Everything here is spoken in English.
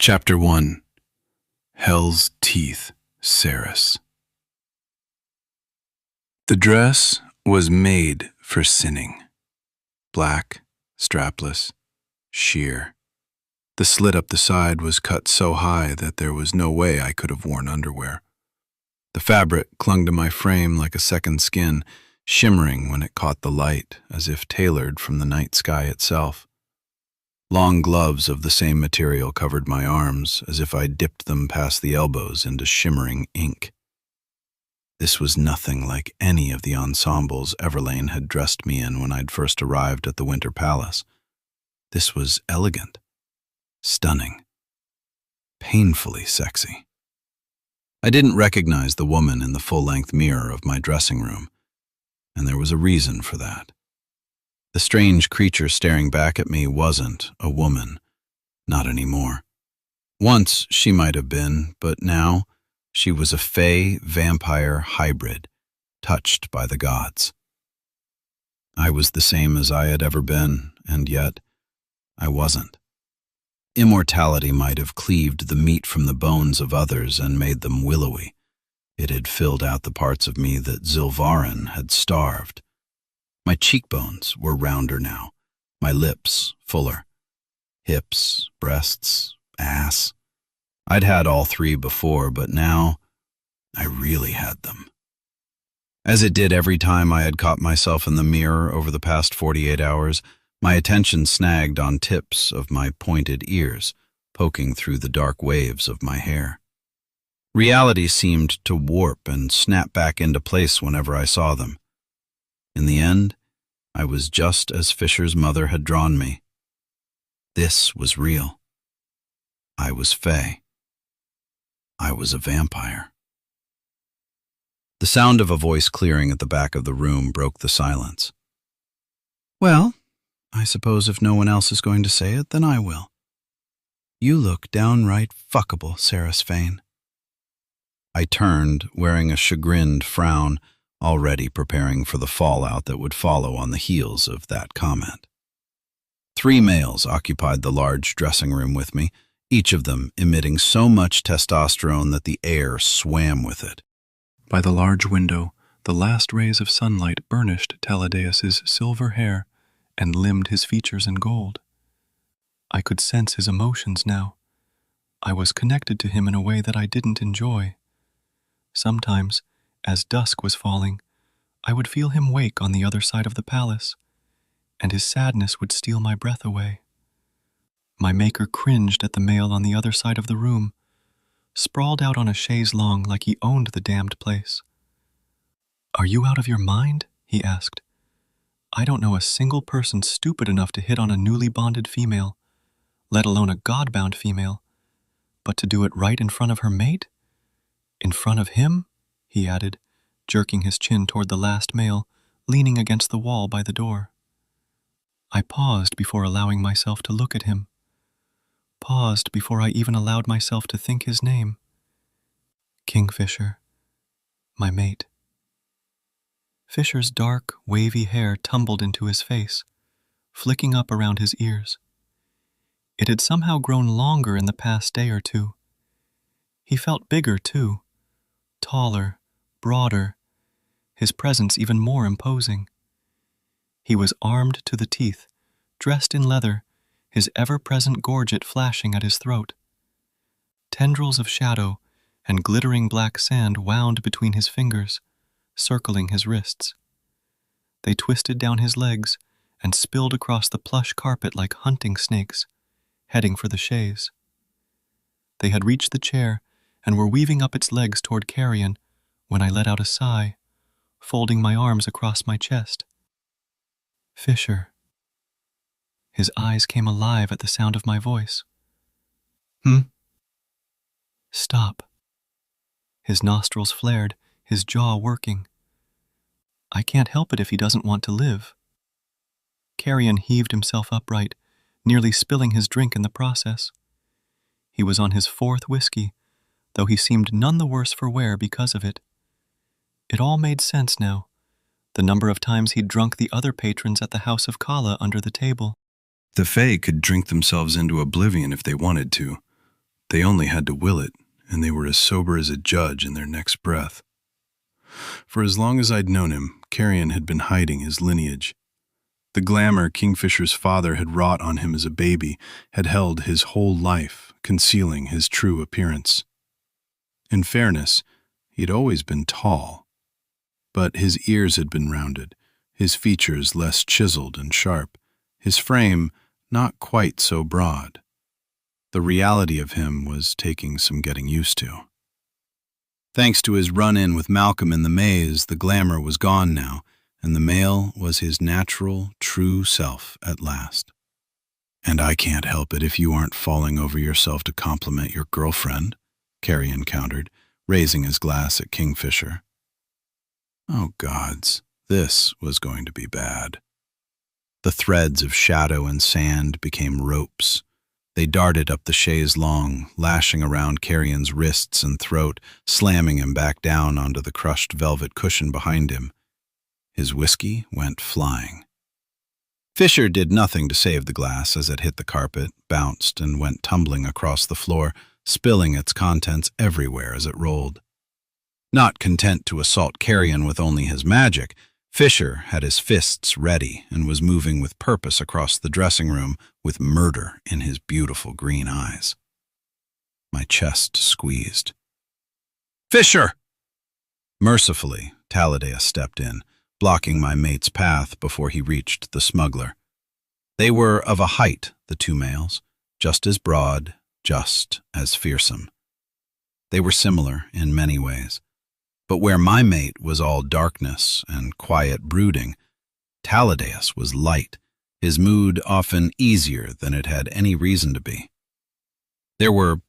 Chapter 1. Hell's Teeth, Ceres. The dress was made for sinning. Black, strapless, sheer. The slit up the side was cut so high that there was no way I could have worn underwear. The fabric clung to my frame like a second skin, shimmering when it caught the light, as if tailored from the night sky itself. Long gloves of the same material covered my arms, as if I dipped them past the elbows into shimmering ink. This was nothing like any of the ensembles Everlane had dressed me in when I'd first arrived at the Winter Palace. This was elegant, stunning, painfully sexy. I didn't recognize the woman in the full-length mirror of my dressing room, and there was a reason for that. The strange creature staring back at me wasn't a woman, not anymore. Once she might have been, but now she was a fae-vampire hybrid, touched by the gods. I was the same as I had ever been, and yet I wasn't. Immortality might have cleaved the meat from the bones of others and made them willowy. It had filled out the parts of me that Zilvarin had starved. My cheekbones were rounder now, my lips fuller. Hips, breasts, ass. I'd had all three before, but now I really had them. As it did every time I had caught myself in the mirror over the past 48 hours, my attention snagged on tips of my pointed ears, poking through the dark waves of my hair. Reality seemed to warp and snap back into place whenever I saw them. In the end, I was just as Fisher's mother had drawn me. This was real. I was fae. I was a vampire. The sound of a voice clearing at the back of the room broke the silence. "Well, I suppose if no one else is going to say it, then I will. You look downright fuckable, Ceres Fane." I turned, wearing a chagrined frown, already preparing for the fallout that would follow on the heels of that comment. 3 males occupied the large dressing room with me, each of them emitting so much testosterone that the air swam with it. By the large window, the last rays of sunlight burnished Taladeus's silver hair and limned his features in gold. I could sense his emotions now. I was connected to him in a way that I didn't enjoy. Sometimes, as dusk was falling, I would feel him wake on the other side of the palace, and his sadness would steal my breath away. My maker cringed at the male on the other side of the room, sprawled out on a chaise longue like he owned the damned place. "Are you out of your mind?" he asked. "I don't know a single person stupid enough to hit on a newly bonded female, let alone a god-bound female, but to do it right in front of her mate? In front of him?" he added, jerking his chin toward the last male, leaning against the wall by the door. I paused before allowing myself to look at him. Paused before I even allowed myself to think his name. Kingfisher, my mate. Fisher's dark, wavy hair tumbled into his face, flicking up around his ears. It had somehow grown longer in the past day or two. He felt bigger, too. Taller, broader, his presence even more imposing. He was armed to the teeth, dressed in leather, his ever-present gorget flashing at his throat. Tendrils of shadow and glittering black sand wound between his fingers, circling his wrists. They twisted down his legs and spilled across the plush carpet like hunting snakes, heading for the chaise. They had reached the chair and were weaving up its legs toward Carrion when I let out a sigh, folding my arms across my chest. "Fisher." His eyes came alive at the sound of my voice. "Stop." His nostrils flared, his jaw working. "I can't help it if he doesn't want to live." Carrion heaved himself upright, nearly spilling his drink in the process. He was on his 4th whiskey, though he seemed none the worse for wear because of it. It all made sense now, the number of times he'd drunk the other patrons at the House of Kala under the table. The fae could drink themselves into oblivion if they wanted to, They only had to will it, and they were as sober as a judge in their next breath. For as long as I'd known him, Carrion had been hiding his lineage. The glamour Kingfisher's father had wrought on him as a baby had held his whole life, concealing his true appearance. In fairness, he'd always been tall, but his ears had been rounded, his features less chiseled and sharp, his frame not quite so broad. The reality of him was taking some getting used to. Thanks to his run-in with Malcolm in the maze, the glamour was gone now, and the male was his natural, true self at last. "And I can't help it if you aren't falling over yourself to compliment your girlfriend," Carrion countered, raising his glass at Kingfisher. Oh gods, this was going to be bad. The threads of shadow and sand became ropes. They darted up the chaise longue, lashing around Carrion's wrists and throat, slamming him back down onto the crushed velvet cushion behind him. His whiskey went flying. Fisher did nothing to save the glass as it hit the carpet, bounced, and went tumbling across the floor, spilling its contents everywhere as it rolled. Not content to assault Carrion with only his magic, Fisher had his fists ready and was moving with purpose across the dressing room with murder in his beautiful green eyes. My chest squeezed. "Fisher!" Mercifully, Talladega stepped in, blocking my mate's path before he reached the smuggler. They were of a height, the two males, just as broad, just as fearsome. They were similar in many ways. But where my mate was all darkness and quiet brooding, Talladega was light, his mood often easier than it had any reason to be. There were